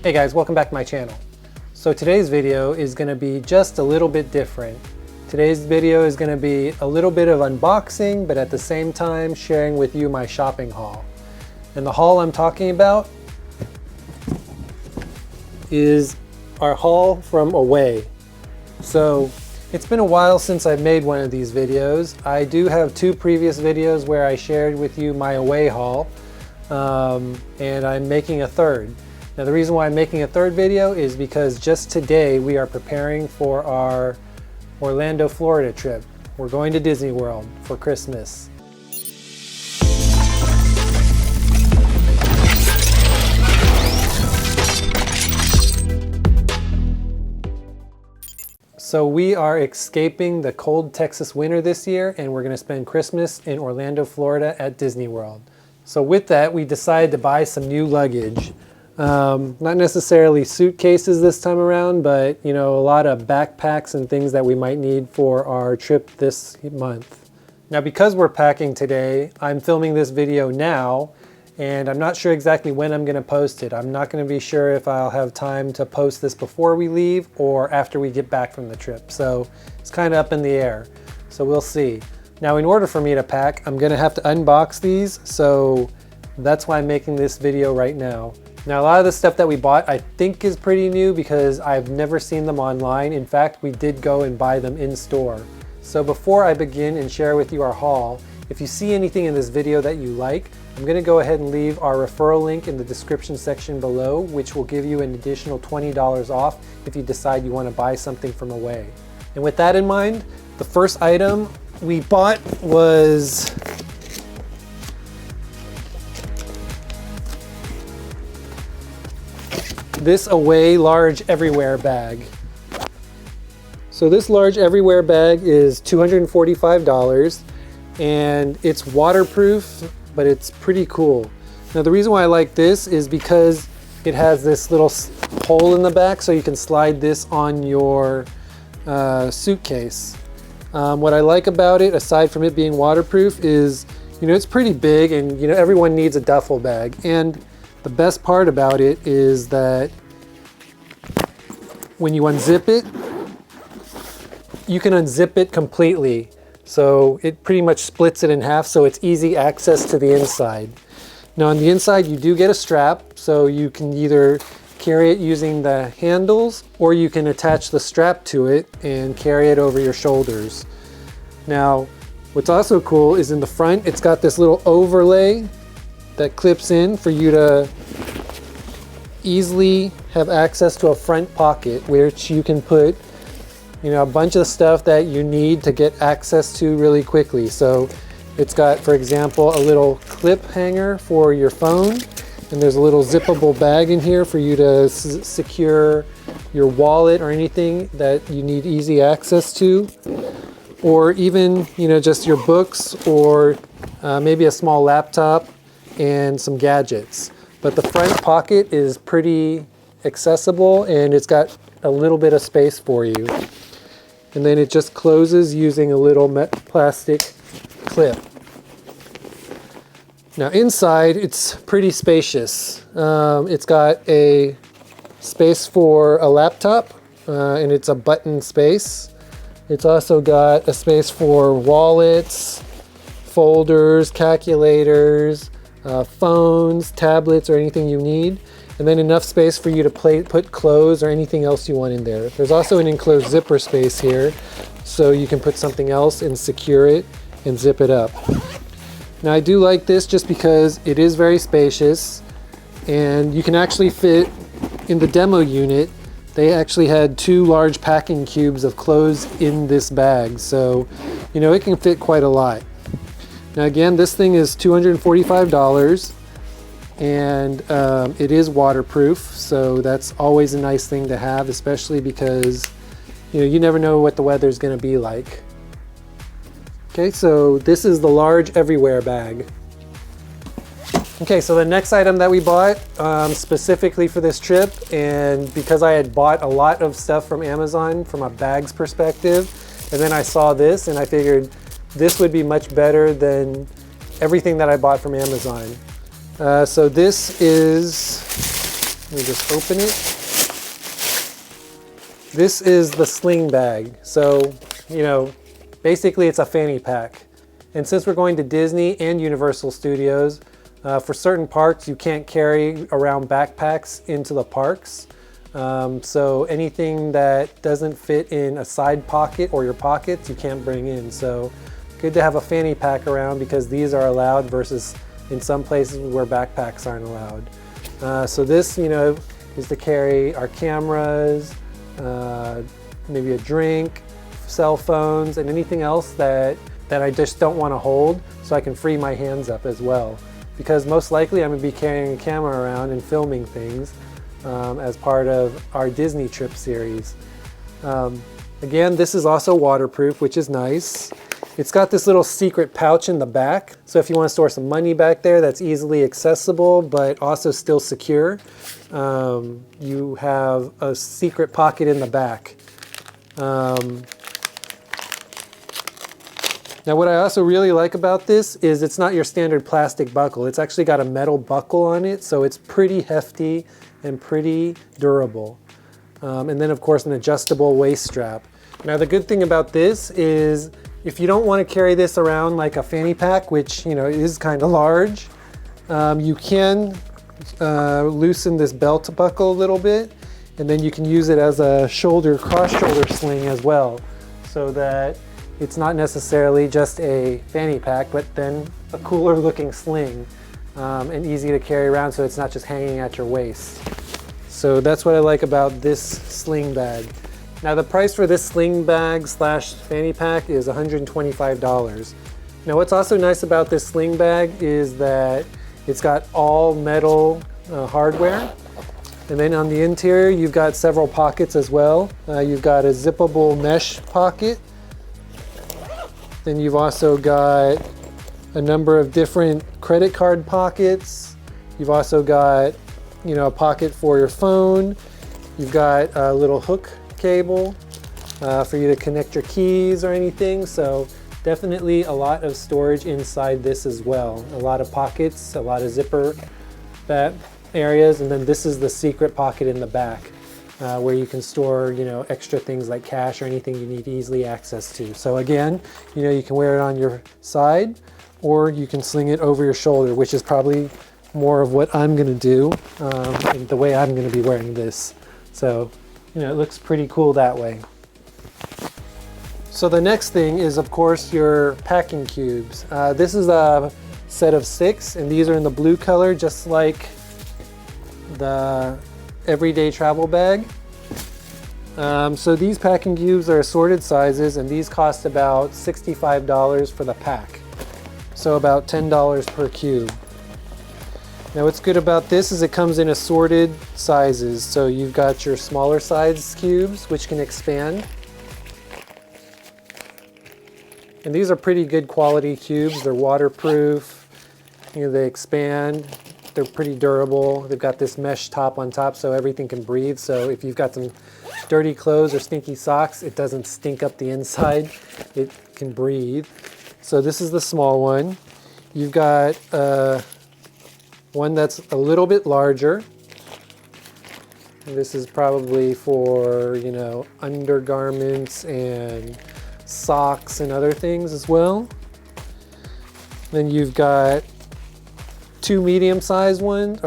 Hey guys, welcome back to my channel. So today's video is going to be just a little bit different. Today's video is going to be a little bit of unboxing, but at the same time sharing with you my shopping haul. And the haul I'm talking about is our haul from Away. So it's been a while since I've made one of these videos. I do have two previous videos where I shared with you my Away haul, and I'm making a third. Now the reason why I'm making a third video is because just today we are preparing for our Orlando, Florida trip. We're going to Disney World for Christmas. So we are escaping the cold Texas winter this year, and we're going to spend Christmas in Orlando, Florida at Disney World. So with that, we decided to buy some new luggage. Not necessarily suitcases this time around, but a lot of backpacks and things that we might need for our trip this month. Now because we're packing today, I'm filming this video now, and I'm not sure exactly when I'm going to post it. I'm not going to be sure if I'll have time to post this before we leave or after we get back from the trip. So it's kind of up in the air. So we'll see. Now in order for me to pack, I'm going to have to unbox these. So that's why I'm making this video right now. Now a lot of the stuff that we bought I think is pretty new because I've never seen them online. In fact, we did go and buy them in store. So before I begin and share with you our haul, if you see anything in this video that you like, I'm going to go ahead and leave our referral link in the description section below, which will give you an additional $20 off if you decide you want to buy something from Away. And with that in mind, the first item we bought was this Away large everywhere bag. So this large everywhere bag is $245 and it's waterproof, but it's pretty cool. Now the reason why I like this is because it has this little hole in the back so you can slide this on your suitcase. What I like about it, aside from it being waterproof, is it's pretty big, and everyone needs a duffel bag. And the best part about it is that when you unzip it, you can unzip it completely. So it pretty much splits it in half, so it's easy access to the inside. Now on the inside you do get a strap, so you can either carry it using the handles or you can attach the strap to it and carry it over your shoulders. Now what's also cool is in the front it's got this little overlay that clips in for you to easily have access to a front pocket, which you can put a bunch of stuff that you need to get access to really quickly. So it's got, for example, a little clip hanger for your phone, and there's a little zippable bag in here for you to secure your wallet or anything that you need easy access to, or even just your books, or maybe a small laptop and some gadgets. But the front pocket is pretty accessible, and it's got a little bit of space for you. And then it just closes using a little plastic clip. Now inside it's pretty spacious. It's got a space for a laptop, and it's a button space. It's also got a space for wallets, folders, calculators, phones, tablets, or anything you need. And then enough space for you to put clothes or anything else you want in there. There's also an enclosed zipper space here, so you can put something else and secure it and zip it up. Now I do like this just because it is very spacious, and you can actually fit in the demo unit. They actually had 2 large packing cubes of clothes in this bag, so it can fit quite a lot. Now again, this thing is $245. And it is waterproof, so that's always a nice thing to have, especially because you never know what the weather is going to be like. Okay, so this is the large everywhere bag. Okay, so the next item that we bought specifically for this trip, and because I had bought a lot of stuff from Amazon from a bags perspective, and then I saw this and I figured this would be much better than everything that I bought from Amazon. So this is Let me just open it. This is the Sling Bag. So, basically it's a fanny pack. And since we're going to Disney and Universal Studios, for certain parks you can't carry around backpacks into the parks. So anything that doesn't fit in a side pocket or your pockets, you can't bring in. So good to have a fanny pack around because these are allowed versus in some places where backpacks aren't allowed. So this, is to carry our cameras, maybe a drink, cell phones, and anything else that I just don't want to hold, so I can free my hands up as well. Because most likely I'm going to be carrying a camera around and filming things as part of our Disney trip series. Again, this is also waterproof, which is nice. It's got this little secret pouch in the back, so if you want to store some money back there, that's easily accessible but also still secure. You have a secret pocket in the back. Now what I also really like about this is it's not your standard plastic buckle. It's actually got a metal buckle on it, so it's pretty hefty and pretty durable. And then of course an adjustable waist strap. Now the good thing about this is if you don't want to carry this around like a fanny pack, which is kind of large, you can loosen this belt buckle a little bit, and then you can use it as a cross-shoulder sling as well, so that it's not necessarily just a fanny pack, but then a cooler looking sling and easy to carry around, so it's not just hanging at your waist. So that's what I like about this sling bag. Now the price for this sling bag slash fanny pack is $125. Now what's also nice about this sling bag is that it's got all metal hardware. And then on the interior you've got several pockets as well. You've got a zippable mesh pocket. Then you've also got a number of different credit card pockets. You've also got, a pocket for your phone. You've got a little hook cable for you to connect your keys or anything. So definitely a lot of storage inside this as well. A lot of pockets, a lot of zipper areas, and then this is the secret pocket in the back. Where you can store, extra things like cash or anything you need easily access to. So again, you can wear it on your side, or you can sling it over your shoulder, which is probably more of what I'm going to do, and the way I'm going to be wearing this. So, it looks pretty cool that way. So the next thing is, of course, your packing cubes. This is a set of 6, and these are in the blue color, just like the everyday travel bag. So these packing cubes are assorted sizes, and these cost about $65 for the pack. So about $10 per cube. Now what's good about this is it comes in assorted sizes. So you've got your smaller size cubes, which can expand. And these are pretty good quality cubes. They're waterproof, they expand. They're pretty durable. They've got this mesh top on top so everything can breathe. So if you've got some dirty clothes or stinky socks, it doesn't stink up the inside. It can breathe. So this is the small one. You've got one that's a little bit larger. This is probably for, undergarments and socks and other things as well. Then you've got 2 medium-sized ones,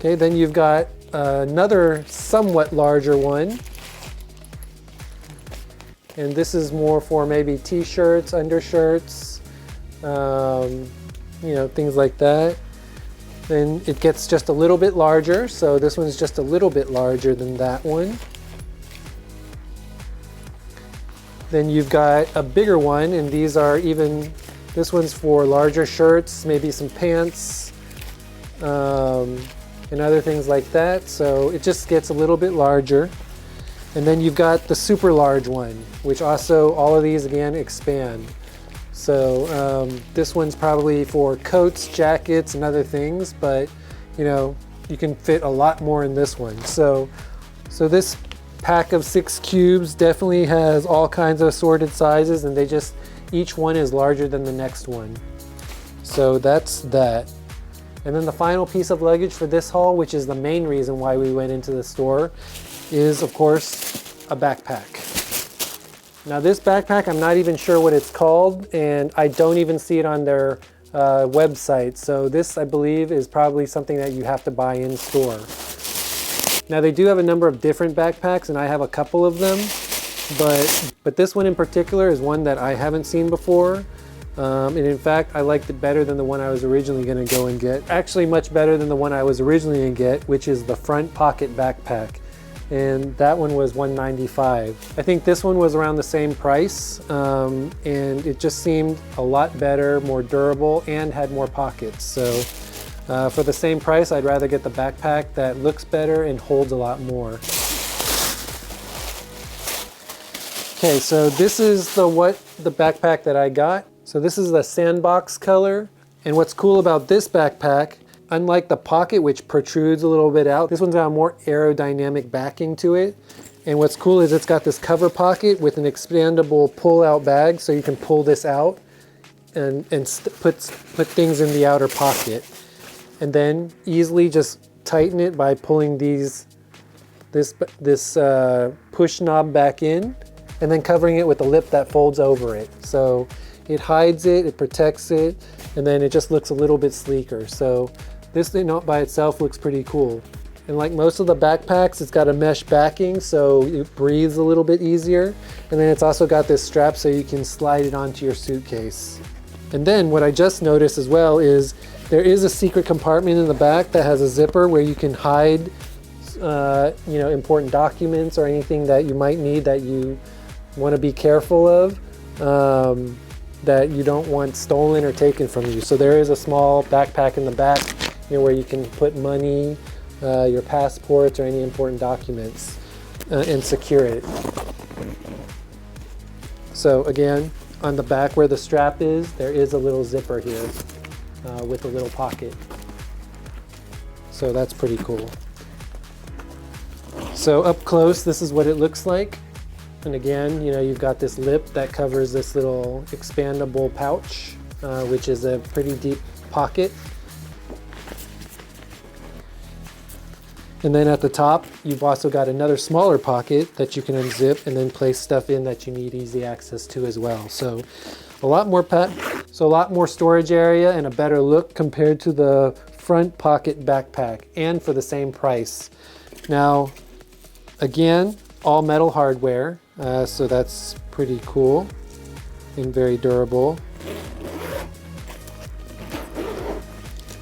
then you've got another somewhat larger one. And this is more for maybe t-shirts, undershirts, things like that. Then it gets just a little bit larger, so this one's just a little bit larger than that one. Then you've got a bigger one, and these are this one's for larger shirts, maybe some pants, and other things like that. So it just gets a little bit larger. And then you've got the super large one, which also, all of these again expand. So this one's probably for coats, jackets, and other things, but you can fit a lot more in this one. So this pack of 6 cubes definitely has all kinds of assorted sizes, and each one is larger than the next one. So that's that. And then the final piece of luggage for this haul, which is the main reason why we went into the store, is of course a backpack. Now this backpack, I'm not even sure what it's called, and I don't even see it on their website. So this, I believe, is probably something that you have to buy in store. Now they do have a number of different backpacks, and I have a couple of them, but this one in particular is one that I haven't seen before. And in fact, I liked it better than the one I was originally going to go and get. Actually, much better than the one I was originally going to get, which is the front pocket backpack. And that one was $195. I think this one was around the same price, and it just seemed a lot better, more durable, and had more pockets. So for the same price, I'd rather get the backpack that looks better and holds a lot more. Okay, so this is the backpack that I got. So this is the sandbox color. And what's cool about this backpack, unlike the pocket, which protrudes a little bit out, this one's got a more aerodynamic backing to it. And what's cool is it's got this cover pocket with an expandable pull-out bag, so you can pull this out and put things in the outer pocket. And then easily just tighten it by pulling this push knob back in, and then covering it with a lip that folds over it. So it hides it, it protects it, and then it just looks a little bit sleeker. So this thing by itself looks pretty cool. And like most of the backpacks, it's got a mesh backing, so it breathes a little bit easier. And then it's also got this strap so you can slide it onto your suitcase. And then what I just noticed as well is there is a secret compartment in the back that has a zipper where you can hide important documents or anything that you might need that you want to be careful of, that you don't want stolen or taken from you. So there is a small backpack in the back, where you can put money, your passports, or any important documents, and secure it. So again, on the back where the strap is, there is a little zipper here with a little pocket. So that's pretty cool. So up close, this is what it looks like. And again, you've got this lip that covers this little expandable pouch, which is a pretty deep pocket. And then at the top, you've also got another smaller pocket that you can unzip and then place stuff in that you need easy access to as well. So a lot more storage area and a better look compared to the front pocket backpack, and for the same price. Now, again, all metal hardware, so that's pretty cool and very durable.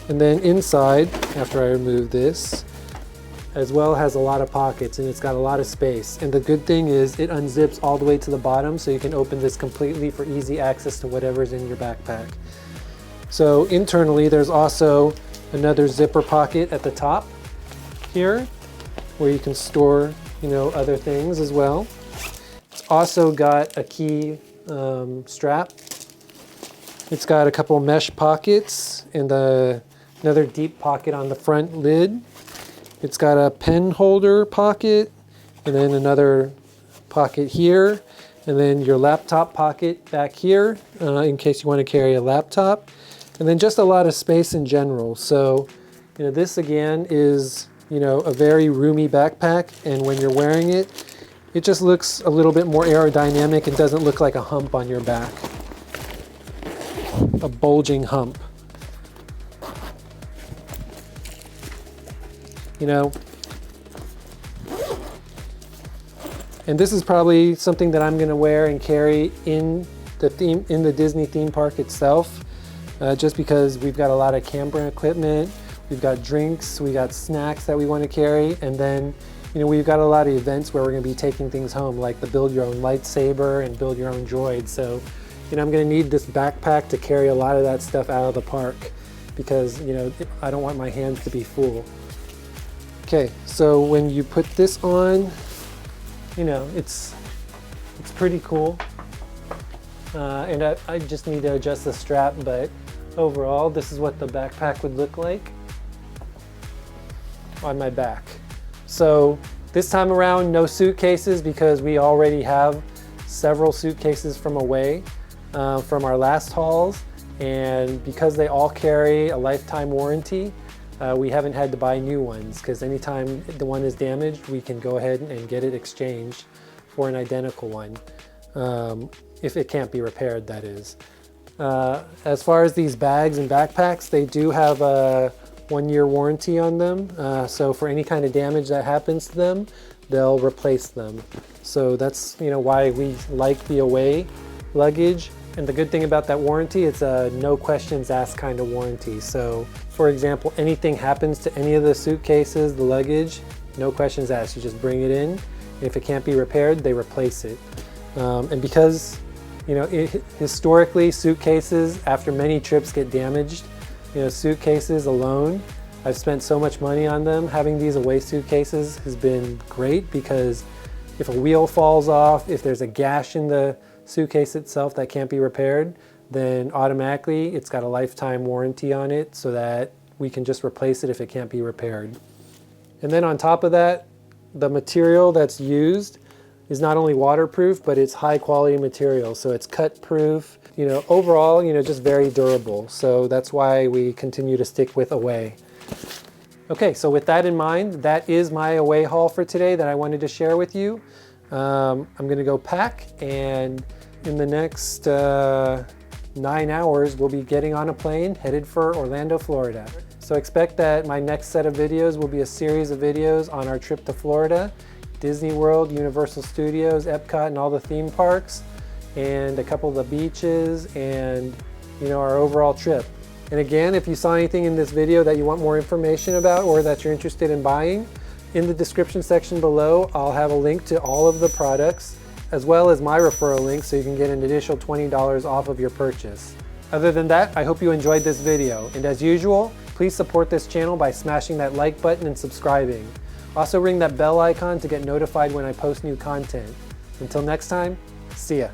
And then inside, after I remove this, as well has a lot of pockets, and it's got a lot of space. And the good thing is it unzips all the way to the bottom, so you can open this completely for easy access to whatever's in your backpack. So internally, there's also another zipper pocket at the top here, where you can store, other things as well. It's also got a key strap. It's got a couple mesh pockets and another deep pocket on the front lid. It's got a pen holder pocket, and then another pocket here, and then your laptop pocket back here in case you want to carry a laptop, and then just a lot of space in general. So, this again is, a very roomy backpack, and when you're wearing it, it just looks a little bit more aerodynamic and doesn't look like a hump on your back, a bulging hump. And this is probably something that I'm going to wear and carry in the Disney theme park itself, just because we've got a lot of camping equipment, we've got drinks, we got snacks that we want to carry, and then we've got a lot of events where we're going to be taking things home, like the build your own lightsaber and build your own droid. So I'm going to need this backpack to carry a lot of that stuff out of the park, because I don't want my hands to be full. Okay, so when you put this on, it's pretty cool. And I just need to adjust the strap, but overall, this is what the backpack would look like on my back. So this time around, no suitcases, because we already have several suitcases from Away from our last hauls. And because they all carry a lifetime warranty, we haven't had to buy new ones, because anytime the one is damaged, we can go ahead and get it exchanged for an identical one, if it can't be repaired, that is. As far as these bags and backpacks, they do have a 1-year warranty on them. So for any kind of damage that happens to them, they'll replace them. So that's, you know, why we like the Away luggage. And the good thing about that warranty, it's a no questions asked kind of warranty. So for example, anything happens to any of the suitcases, the luggage, no questions asked. You just bring it in. If it can't be repaired, they replace it. And because, you know, historically suitcases after many trips get damaged, you know, suitcases alone, I've spent so much money on them. Having these Away suitcases has been great, because if a wheel falls off, if there's a gash in the suitcase itself that can't be repaired, then automatically it's got a lifetime warranty on it, so that we can just replace it if it can't be repaired. And then on top of that, the material that's used is not only waterproof, but it's high quality material. So it's cut proof, you know, overall, you know, just very durable. So that's why we continue to stick with Away. Okay, so with that in mind, that is my Away haul for today that I wanted to share with you. I'm gonna go pack, and in the next 9 hours, we'll be getting on a plane headed for Orlando, Florida. So expect that my next set of videos will be a series of videos on our trip to Florida, Disney World, Universal Studios, Epcot, and all the theme parks, and a couple of the beaches, and, you know, our overall trip. And again, if you saw anything in this video that you want more information about, or that you're interested in buying, in the description section below, I'll have a link to all of the products, as well as my referral link, so you can get an additional $20 off of your purchase. Other than that, I hope you enjoyed this video. And as usual, please support this channel by smashing that like button and subscribing. Also ring that bell icon to get notified when I post new content. Until next time, see ya.